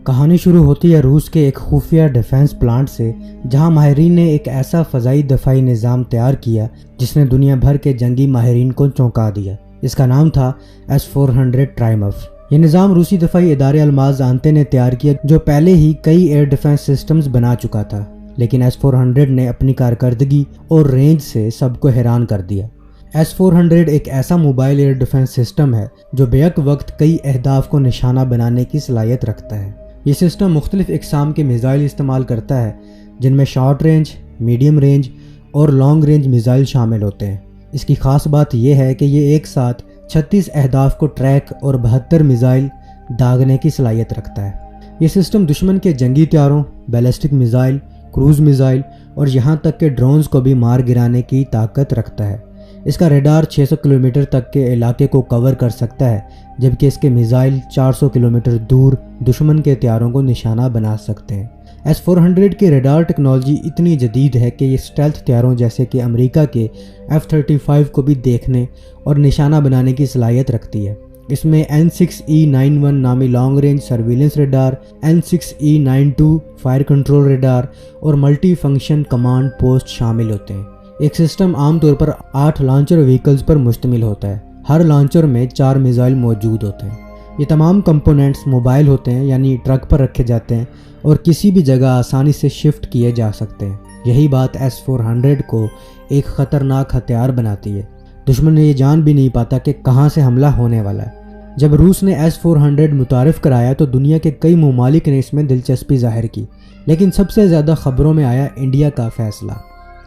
کہانی شروع ہوتی ہے روس کے ایک خفیہ ڈیفنس پلانٹ سے، جہاں ماہرین نے ایک ایسا فضائی دفاعی نظام تیار کیا جس نے دنیا بھر کے جنگی ماہرین کو چونکا دیا۔ اس کا نام تھا S-400 ٹرائمف۔ یہ نظام روسی دفاعی ادارے الماس آنتے نے تیار کیا، جو پہلے ہی کئی ایئر ڈیفنس سسٹمز بنا چکا تھا، لیکن S-400 نے اپنی کارکردگی اور رینج سے سب کو حیران کر دیا۔ S-400 ایک ایسا موبائل ایئر ڈیفنس سسٹم ہے جو بیک وقت کئی اہداف کو نشانہ بنانے کی صلاحیت رکھتا ہے۔ یہ سسٹم مختلف اقسام کے میزائل استعمال کرتا ہے، جن میں شارٹ رینج، میڈیم رینج اور لانگ رینج میزائل شامل ہوتے ہیں۔ اس کی خاص بات یہ ہے کہ یہ ایک ساتھ 36 اہداف کو ٹریک اور 72 میزائل داغنے کی صلاحیت رکھتا ہے۔ یہ سسٹم دشمن کے جنگی طیاروں، بیلسٹک میزائل، کروز میزائل اور یہاں تک کہ ڈرونز کو بھی مار گرانے کی طاقت رکھتا ہے۔ اس کا ریڈار 600 کلومیٹر تک کے علاقے کو کور کر سکتا ہے، جبکہ اس کے میزائل 400 کلومیٹر دور دشمن کے طیاروں کو نشانہ بنا سکتے ہیں۔ S-400 کی ریڈار ٹیکنالوجی اتنی جدید ہے کہ یہ اسٹیلتھ طیاروں جیسے کہ امریکہ کے F-35 کو بھی دیکھنے اور نشانہ بنانے کی صلاحیت رکھتی ہے۔ اس میں N6E91 نامی long range surveillance radar, N6E92 fire control radar اور ملٹی فنکشن کمانڈ پوسٹ شامل ہوتے ہیں۔ ایک سسٹم عام طور پر 8 لانچر وہیکلز پر مشتمل ہوتا ہے۔ ہر لانچر میں 4 میزائل موجود ہوتے ہیں۔ یہ تمام کمپوننٹس موبائل ہوتے ہیں، یعنی ٹرک پر رکھے جاتے ہیں اور کسی بھی جگہ آسانی سے شفٹ کیے جا سکتے ہیں۔ یہی بات S-400 کو ایک خطرناک ہتھیار بناتی ہے۔ دشمن نے یہ جان بھی نہیں پاتا کہ کہاں سے حملہ ہونے والا ہے۔ جب روس نے S-400 متعارف کرایا تو دنیا کے کئی ممالک نے اس میں دلچسپی ظاہر کی، لیکن سب سے زیادہ خبروں میں آیا انڈیا کا فیصلہ۔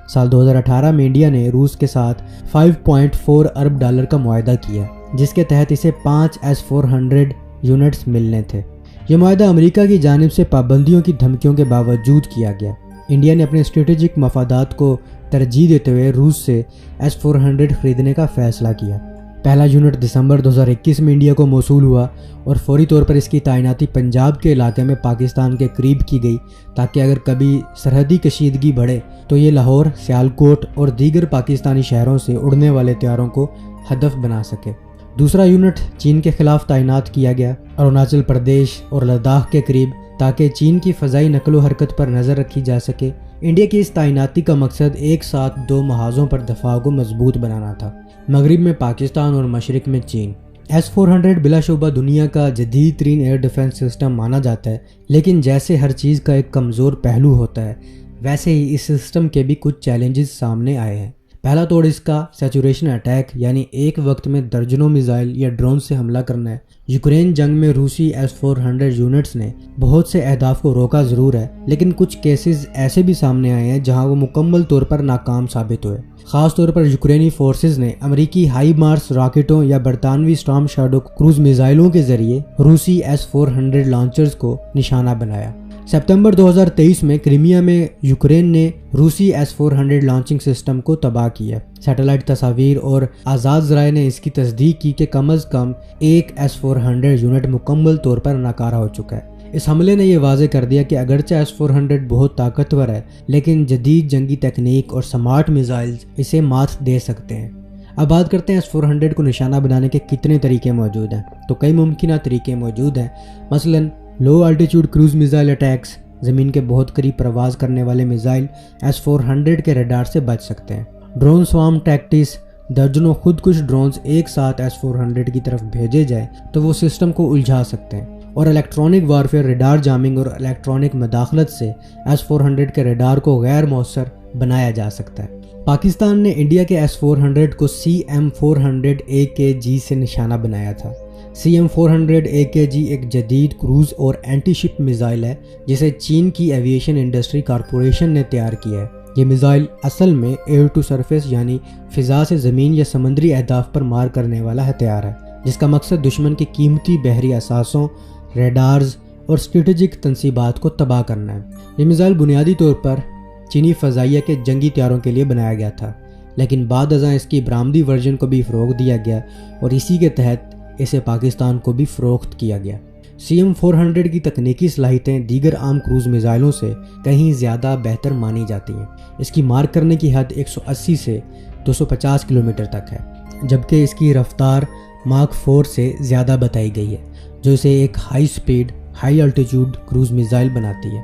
سال 2018 میں انڈیا نے روس کے ساتھ $5.4 ارب کا معاہدہ کیا، جس کے تحت اسے 5 S-400 یونٹس ملنے تھے۔ یہ معاہدہ امریکہ کی جانب سے پابندیوں کی دھمکیوں کے باوجود کیا گیا۔ انڈیا نے اپنے اسٹریٹجک مفادات کو ترجیح دیتے ہوئے روس سے S-400 خریدنے کا فیصلہ کیا۔ پہلا یونٹ دسمبر 2021 میں انڈیا کو موصول ہوا اور فوری طور پر اس کی تعیناتی پنجاب کے علاقے میں پاکستان کے قریب کی گئی، تاکہ اگر کبھی سرحدی کشیدگی بڑھے تو یہ لاہور، سیالکوٹ اور دیگر پاکستانی شہروں سے اڑنے والے طیاروں کو ہدف بنا سکے۔ دوسرا یونٹ چین کے خلاف تعینات کیا گیا، اروناچل پردیش اور لداخ کے قریب، تاکہ چین کی فضائی نقل و حرکت پر نظر رکھی جا سکے۔ انڈیا کی اس تعیناتی کا مقصد ایک ساتھ 2 محاذوں پر دفاع کو مضبوط بنانا تھا، مغرب میں پاکستان اور مشرق میں چین۔ S-400 بلا شبہ دنیا کا جدید ترین ایئر ڈیفنس سسٹم مانا جاتا ہے، لیکن جیسے ہر چیز کا ایک کمزور پہلو ہوتا ہے، ویسے ہی اس سسٹم کے بھی کچھ چیلنجز سامنے آئے ہیں۔ پہلا توڑ اس کا سیچوریشن اٹیک، یعنی ایک وقت میں درجنوں میزائل یا ڈرون سے حملہ کرنا ہے۔ یوکرین جنگ میں روسی S-400 یونٹس نے بہت سے اہداف کو روکا ضرور ہے، لیکن کچھ کیسز ایسے بھی سامنے آئے ہیں جہاں وہ مکمل طور پر ناکام ثابت ہوئے۔ خاص طور پر یوکرینی فورسز نے امریکی ہائی مارس راکٹوں یا برطانوی سٹارم شیڈو کروز میزائلوں کے ذریعے روسی S-400 لانچرز کو نشانہ بنایا۔ ستمبر 2023 میں کرائمیا میں یوکرین نے روسی S-400 لانچنگ سسٹم کو تباہ کیا۔ سیٹلائٹ تصاویر اور آزاد ذرائع نے اس کی تصدیق کی کہ کم از کم ایک S-400 یونٹ مکمل طور پر ناکارہ ہو چکا ہے۔ اس حملے نے یہ واضح کر دیا کہ اگرچہ S-400 بہت طاقتور ہے، لیکن جدید جنگی تکنیک اور سمارٹ میزائلز اسے مات دے سکتے ہیں۔ اب بات کرتے ہیں S-400 کو نشانہ بنانے کے کتنے طریقے موجود ہیں۔ تو کئی ممکنہ طریقے موجود ہیں، مثلاً لو الٹیٹیوڈ کروز میزائل اٹیکس، زمین کے بہت قریب پرواز کرنے والے میزائل S-400 کے ریڈار سے بچ سکتے ہیں۔ ڈرون سوارم ٹیکٹس، درجنوں خودکش ڈرونز ایک ساتھ S-400 کی طرف بھیجے جائیں تو وہ سسٹم کو الجھا سکتے ہیں۔ اور الیکٹرانک وارفیئر، ریڈار جامنگ اور الیکٹرانک مداخلت سے S-400 کے ریڈار کو غیر مؤثر بنایا جا سکتا ہے۔ پاکستان نے انڈیا کے S-400 کو CM-400 AKG سے نشانہ بنایا تھا۔ CM-400 AKG ایک جدید کروز اور اینٹی شپ میزائل ہے جسے چین کی ایویشن انڈسٹری کارپوریشن نے تیار کیا ہے۔ یہ میزائل اصل میں ایئر ٹو سرفیس یعنی فضا سے زمین یا سمندری اہداف پر مار کرنے والا ہتھیار ہے، جس کا مقصد دشمن کے قیمتی بحری اثاثوں، ریڈارز اور اسٹریٹجک تنصیبات کو تباہ کرنا ہے۔ یہ میزائل بنیادی طور پر چینی فضائیہ کے جنگی طیاروں کے لیے بنایا گیا تھا، لیکن بعد ازاں اس کی برآمدی ورژن کو بھی فروغ دیا گیا اور اسی کے تحت اسے پاکستان کو بھی فروخت کیا گیا۔ CM-400 کی تکنیکی صلاحیتیں دیگر عام کروز میزائلوں سے کہیں زیادہ بہتر مانی جاتی ہیں۔ اس کی مار کرنے کی حد 180 سے 250 کلومیٹر تک ہے، جبکہ اس کی رفتار ماک 4 سے زیادہ بتائی گئی ہے، جو اسے ایک high speed high altitude cruise missile بناتی ہے۔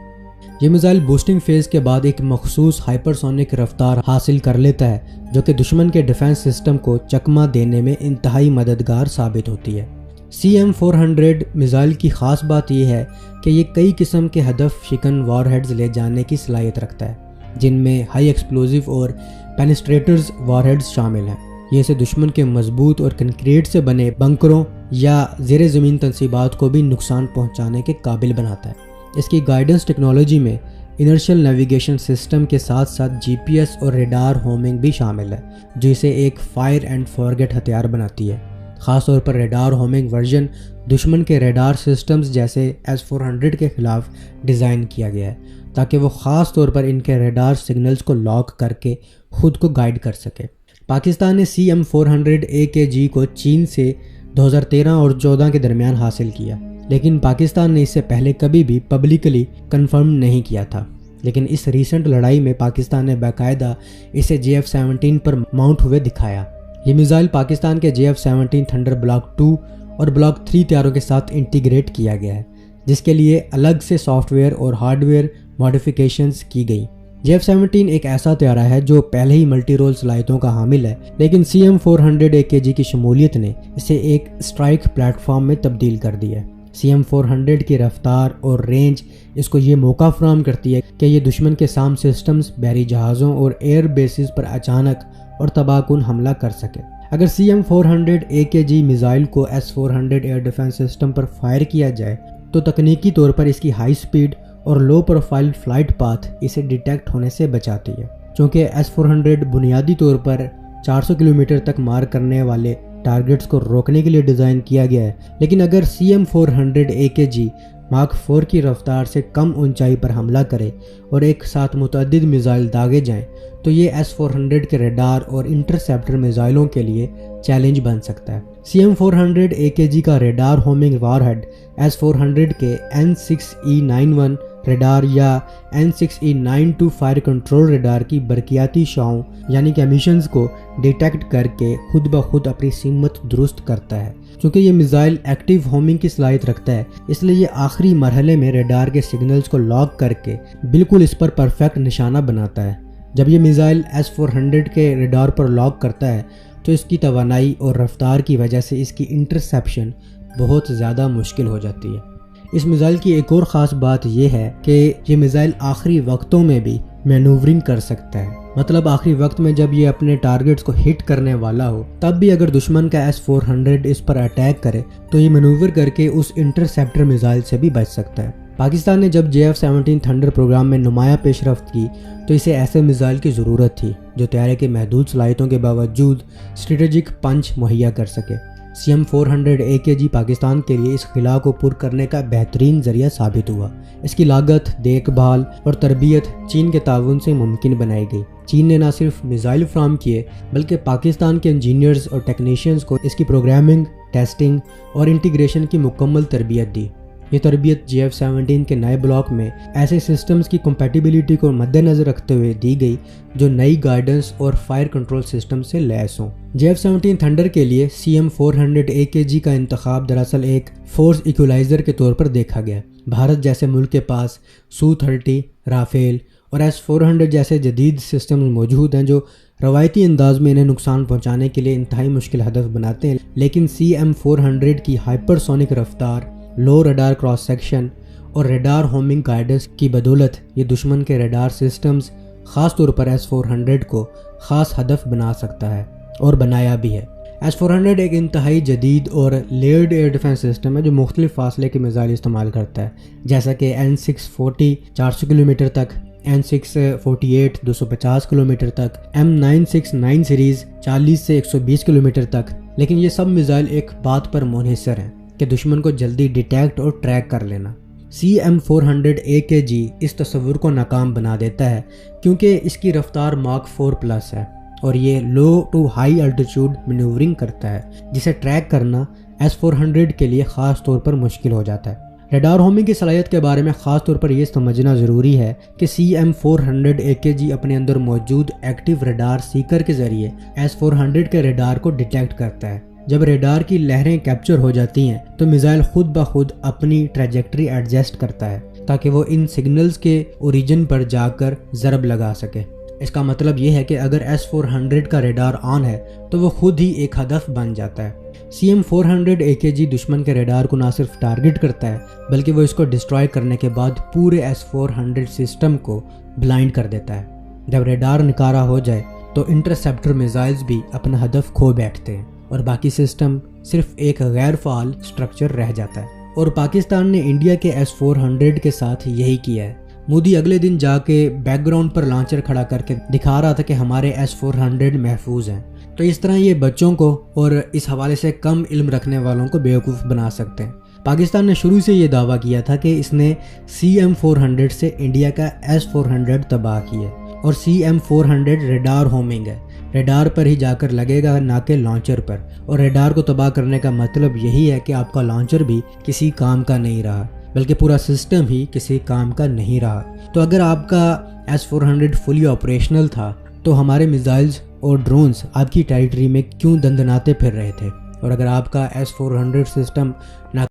یہ میزائل بوسٹنگ فیز کے بعد ایک مخصوص ہائپرسونک رفتار حاصل کر لیتا ہے جو کہ دشمن کے ڈیفنس سسٹم کو چکمہ دینے میں انتہائی مددگار ثابت ہوتی ہے۔ CM-400 میزائل کی خاص بات یہ ہے کہ یہ کئی قسم کے ہدف شکن وار ہیڈز لے جانے کی صلاحیت رکھتا ہے، جن میں ہائی ایکسپلوزیو اور پینسٹریٹرز وار ہیڈز شامل ہیں۔ یہ اسے دشمن کے مضبوط اور کنکریٹ سے بنے بنکروں یا زیر زمین تنصیبات کو بھی نقصان پہنچانے کے قابل بناتا ہے۔ اس کی گائیڈنس ٹیکنالوجی میں انرشل نیویگیشن سسٹم کے ساتھ ساتھ GPS اور ریڈار ہومنگ بھی شامل ہے، جو اسے ایک فائر اینڈ فارگیٹ ہتھیار بناتی ہے۔ خاص طور پر ریڈار ہومنگ ورژن دشمن کے ریڈار سسٹمز جیسے S-400 کے خلاف ڈیزائن کیا گیا ہے تاکہ وہ خاص طور پر ان کے ریڈار سگنلز کو لاک کر کے خود کو گائیڈ کر سکے۔ پاکستان نے CM-400 AKG کو چین سے 2013 اور 2014 کے درمیان حاصل کیا، لیکن پاکستان نے اس سے پہلے کبھی بھی پبلکلی کنفرم نہیں کیا تھا۔ لیکن اس ریسنٹ لڑائی میں پاکستان نے باقاعدہ اسے JF-17 پر ماؤنٹ ہوئے دکھایا۔ یہ میزائل پاکستان کے JF-17 تھنڈر بلاک 2 اور بلاک 3 طیاروں کے ساتھ انٹیگریٹ کیا گیا ہے، جس کے لیے الگ سے سافٹ ویئر اور ہارڈ ویئر ماڈیفیکیشنز کی گئی۔ JF-17 ایک ایسا طیارہ ہے جو پہلے ہی ملٹی رول صلاحیتوں کا حامل ہے، لیکن CM-400 AKG کی شمولیت نے اسے ایک اسٹرائک پلیٹ فارم میں تبدیل کر دیا ہے۔ CM-400 کی رفتار اور رینج اس کو یہ موقع فراہم کرتی ہے کہ یہ دشمن کے سام سسٹمز، بحری جہازوں اور ایئر بیسز پر اچانک اور تباہ کن حملہ کر سکے۔ اگر CM-400 AKG میزائل کو S-400 ایئر ڈیفنس سسٹم پر فائر کیا جائے تو تکنیکی طور پر اس کی ہائی سپیڈ اور لو پروفائل فلائٹ پاتھ اسے ڈیٹیکٹ ہونے سے بچاتی ہے۔ چونکہ S-400 بنیادی طور پر 400 کلومیٹر تک مار کرنے والے ٹارگٹس کو روکنے کے لیے ڈیزائن کیا گیا ہے، لیکن اگر CM-400 AKG ماک 4 کی رفتار سے کم اونچائی پر حملہ کرے اور ایک ساتھ متعدد میزائل داغے جائیں تو یہ S-400 کے ریڈار اور انٹرسیپٹر میزائلوں کے لیے چیلنج بن سکتا ہے۔ CM-400 AKG کا ریڈار ہومنگ وار ہیڈ S-400 کے N6E91 ریڈار یا N6E92 فائر کنٹرول ریڈار کی برقیاتی شعاؤں یعنی کہ امیشنز کو ڈیٹیکٹ کر کے خود بخود اپنی سمت درست کرتا ہے۔ چونکہ یہ میزائل ایکٹیو ہومنگ کی صلاحیت رکھتا ہے، اس لیے یہ آخری مرحلے میں ریڈار کے سگنلز کو لاک کر کے بالکل اس پر پرفیکٹ نشانہ بناتا ہے۔ جب یہ میزائل S-400 کے ریڈار پر لاک کرتا ہے تو اس کی توانائی اور رفتار کی وجہ سے اس کی انٹرسیپشن بہت زیادہ مشکل ہو جاتی ہے۔ اس میزائل کی ایک اور خاص بات یہ ہے کہ یہ میزائل آخری وقتوں میں بھی مینوورنگ کر سکتا ہے، مطلب آخری وقت میں جب یہ اپنے ٹارگٹس کو ہٹ کرنے والا ہو تب بھی اگر دشمن کا S-400 اس پر اٹیک کرے تو یہ مینوور کر کے اس انٹرسیپٹر میزائل سے بھی بچ سکتا ہے۔ پاکستان نے جب JF-17 تھنڈر پروگرام میں نمایاں پیش رفت کی تو اسے ایسے میزائل کی ضرورت تھی جو طیارے کے محدود صلاحیتوں کے باوجود اسٹریٹجک پنچ مہیا کر سکے۔ CM-400 AKG پاکستان کے لیے اس خلا کو پر کرنے کا بہترین ذریعہ ثابت ہوا۔ اس کی لاگت، دیکھ بھال اور تربیت چین کے تعاون سے ممکن بنائی گئی۔ چین نے نہ صرف میزائل فراہم کیے بلکہ پاکستان کے انجینئرز اور ٹیکنیشینز کو اس کی پروگرامنگ، ٹیسٹنگ اور انٹیگریشن کی مکمل تربیت دی۔ یہ تربیت JF-17 کے نئے بلاک میں ایسے سسٹمز کی کمپیٹیبلٹی کو مد نظر رکھتے ہوئے دی گئی جو نئی گائیڈنس اور فائر کنٹرول سسٹم سے لیس ہوں۔ JF-17 تھنڈر کے لیے CM-400 AKG کا انتخاب دراصل ایک فورس ایکولائزر کے طور پر دیکھا گیا۔ بھارت جیسے ملک کے پاس Su-30، رافیل اور S-400 جیسے جدید سسٹمز موجود ہیں جو روایتی انداز میں انہیں نقصان پہنچانے کے لیے انتہائی مشکل ہدف بناتے ہیں، لیکن CM-400 کی ہائپرسونک رفتار، لو ریڈار کراس سیکشن اور ریڈار ہومنگ گائیڈنس کی بدولت یہ دشمن کے ریڈار سسٹمز خاص طور پر S-400 کو خاص ہدف بنا سکتا ہے اور بنایا بھی ہے۔ S-400 ایک انتہائی جدید اور لیئرڈ ایئر ڈیفنس سسٹم ہے جو مختلف فاصلے کے میزائل استعمال کرتا ہے، جیسا کہ N640 400 کلومیٹر تک، N648 250 کلومیٹر تک، M969 سیریز 40 سے 120 کلومیٹر تک۔ لیکن یہ سب میزائل ایک بات پر منحصر ہیں کہ دشمن کو جلدی ڈیٹیکٹ اور ٹریک کر لینا۔ CM-400 AKG اس تصور کو ناکام بنا دیتا ہے کیونکہ اس کی رفتار ماک 4+ ہے اور یہ love to high altitude manoeuvring کرتا ہے جسے ٹریک کرنا S-400 کے لیے خاص طور پر مشکل ہو جاتا ہے۔ ریڈار ہومنگ کی صلاحیت کے بارے میں خاص طور پر یہ سمجھنا ضروری ہے کہ CM-400 AKG اپنے اندر موجود ایکٹیو ریڈار سیکر کے ذریعے S-400 کے ریڈار کو ڈیٹیکٹ کرتا ہے۔ جب ریڈار کی لہریں کیپچر ہو جاتی ہیں تو میزائل خود بخود اپنی ٹریجیکٹری ایڈجسٹ کرتا ہے تاکہ وہ ان سگنلز کے اوریجن پر جا کر ضرب لگا سکے۔ اس کا مطلب یہ ہے کہ اگر S-400 کا ریڈار آن ہے تو وہ خود ہی ایک ہدف بن جاتا ہے۔ CM-400 AKG دشمن کے ریڈار کو نہ صرف ٹارگٹ کرتا ہے بلکہ وہ اس کو ڈسٹرائے کرنے کے بعد پورے S-400 سسٹم کو بلائنڈ کر دیتا ہے۔ جب ریڈار نکارا ہو جائے تو انٹرسیپٹر میزائلز بھی اپنا ہدف کھو بیٹھتے ہیں اور باقی سسٹم صرف ایک غیر فعال سٹرکچر رہ جاتا ہے۔ اور پاکستان نے انڈیا کے S-400 کے ساتھ یہی کیا ہے۔ مودی اگلے دن جا کے بیک گراؤنڈ پر لانچر کھڑا کر کے دکھا رہا تھا کہ ہمارے S-400 محفوظ ہیں۔ تو اس طرح یہ بچوں کو اور اس حوالے سے کم علم رکھنے والوں کو بیوقوف بنا سکتے ہیں۔ پاکستان نے شروع سے یہ دعویٰ کیا تھا کہ اس نے CM-400 سے انڈیا کا S-400 تباہ کیا ہے، اور CM-400 ریڈار ہومنگ ہے، ریڈار پر ہی جا کر لگے گا نہ کہ لانچر پر، اور ریڈار کو تباہ کرنے کا مطلب یہی ہے کہ آپ کا لانچر بھی کسی کام کا نہیں رہا بلکہ پورا سسٹم ہی کسی کام کا نہیں رہا۔ تو اگر آپ کا S-400 فلی آپریشنل تھا تو ہمارے میزائلز اور ڈرونز آپ کی ٹیریٹری میں کیوں دندناتے پھر رہے تھے؟ اور اگر آپ کا S-400 سسٹم